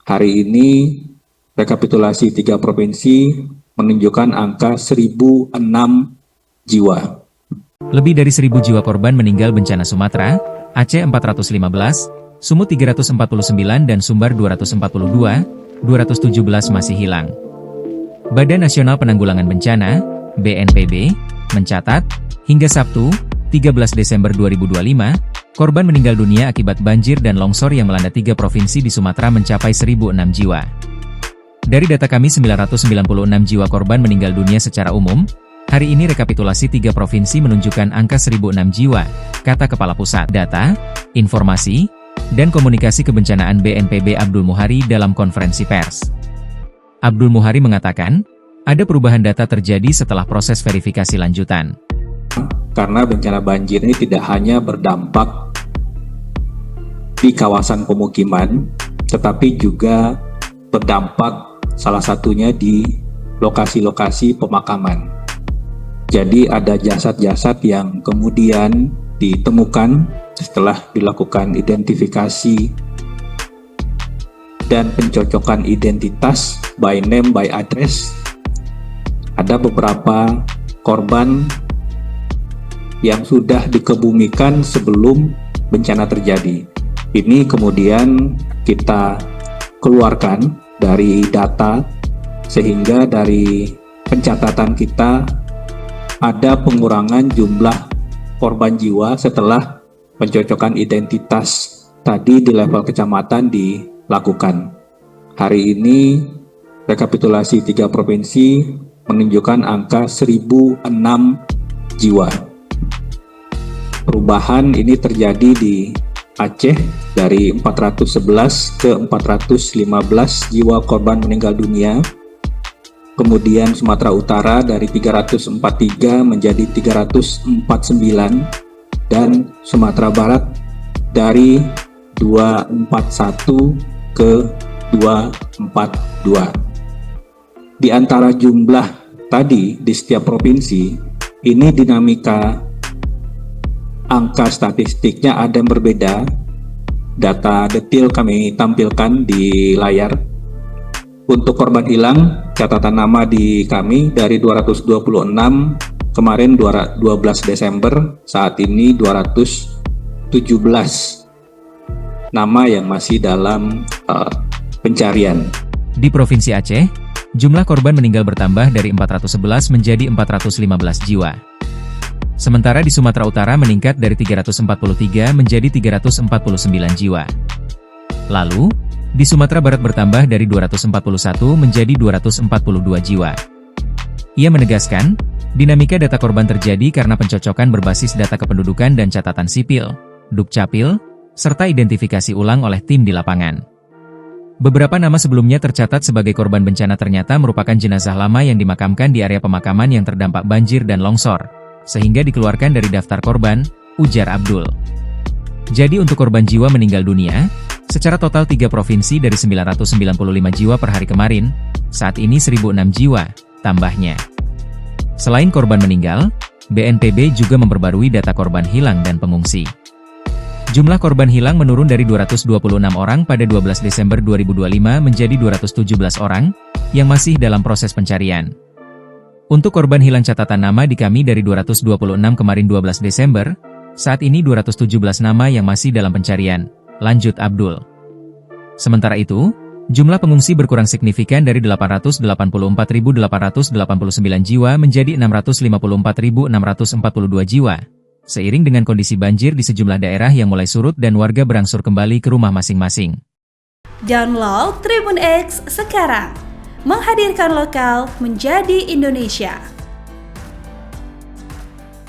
Hari ini rekapitulasi 3 provinsi menunjukkan angka 1.006 jiwa. Lebih dari 1.000 jiwa korban meninggal bencana Sumatera, Aceh 415, Sumut 349 dan Sumbar 242, 217 masih hilang. Badan Nasional Penanggulangan Bencana, BNPB, mencatat, hingga Sabtu, 13 Desember 2025, korban meninggal dunia akibat banjir dan longsor yang melanda 3 provinsi di Sumatera mencapai 1.006 jiwa. Dari data kami 996 jiwa korban meninggal dunia secara umum, hari ini rekapitulasi 3 provinsi menunjukkan angka 1.006 jiwa, kata Kepala Pusat Data, Informasi, dan Komunikasi Kebencanaan BNPB Abdul Muhari dalam konferensi pers. Abdul Muhari mengatakan, ada perubahan data terjadi setelah proses verifikasi lanjutan. Karena bencana banjir ini tidak hanya berdampak di kawasan pemukiman, tetapi juga berdampak salah satunya di lokasi-lokasi pemakaman. Jadi ada jasad-jasad yang kemudian ditemukan setelah dilakukan identifikasi dan pencocokan identitas by name by address. Ada beberapa korban yang sudah dikebumikan sebelum bencana terjadi. Ini kemudian kita keluarkan dari data, sehingga dari pencatatan kita ada pengurangan jumlah korban jiwa setelah pencocokan identitas tadi di level kecamatan dilakukan. Hari ini rekapitulasi 3 provinsi menunjukkan angka 1.006 jiwa. Perubahan ini terjadi di Aceh dari 411 ke 415 jiwa korban meninggal dunia. Kemudian Sumatera Utara dari 343 menjadi 349, dan Sumatera Barat dari 241 ke 242. Di antara jumlah tadi di setiap provinsi, ini dinamika angka statistiknya ada yang berbeda. Data detail kami tampilkan di layar. Untuk korban hilang, catatan nama di kami dari 226 kemarin 12 Desember, saat ini 217 nama yang masih dalam pencarian. Di Provinsi Aceh, jumlah korban meninggal bertambah dari 411 menjadi 415 jiwa. Sementara di Sumatera Utara meningkat dari 343 menjadi 349 jiwa. Lalu, di Sumatera Barat bertambah dari 241 menjadi 242 jiwa. Ia menegaskan, dinamika data korban terjadi karena pencocokan berbasis data kependudukan dan catatan sipil, Dukcapil, serta identifikasi ulang oleh tim di lapangan. Beberapa nama sebelumnya tercatat sebagai korban bencana ternyata merupakan jenazah lama yang dimakamkan di area pemakaman yang terdampak banjir dan longsor, sehingga dikeluarkan dari daftar korban, ujar Abdul. Jadi untuk korban jiwa meninggal dunia, secara total 3 provinsi dari 995 jiwa per hari kemarin, saat ini 1.006 jiwa, tambahnya. Selain korban meninggal, BNPB juga memperbarui data korban hilang dan pengungsi. Jumlah korban hilang menurun dari 226 orang pada 12 Desember 2025 menjadi 217 orang, yang masih dalam proses pencarian. Untuk korban hilang catatan nama di kami dari 226 kemarin 12 Desember, saat ini 217 nama yang masih dalam pencarian, lanjut Abdul. Sementara itu, jumlah pengungsi berkurang signifikan dari 884.889 jiwa menjadi 654.642 jiwa, seiring dengan kondisi banjir di sejumlah daerah yang mulai surut dan warga berangsur kembali ke rumah masing-masing. Download Tribun X sekarang, menghadirkan lokal menjadi Indonesia.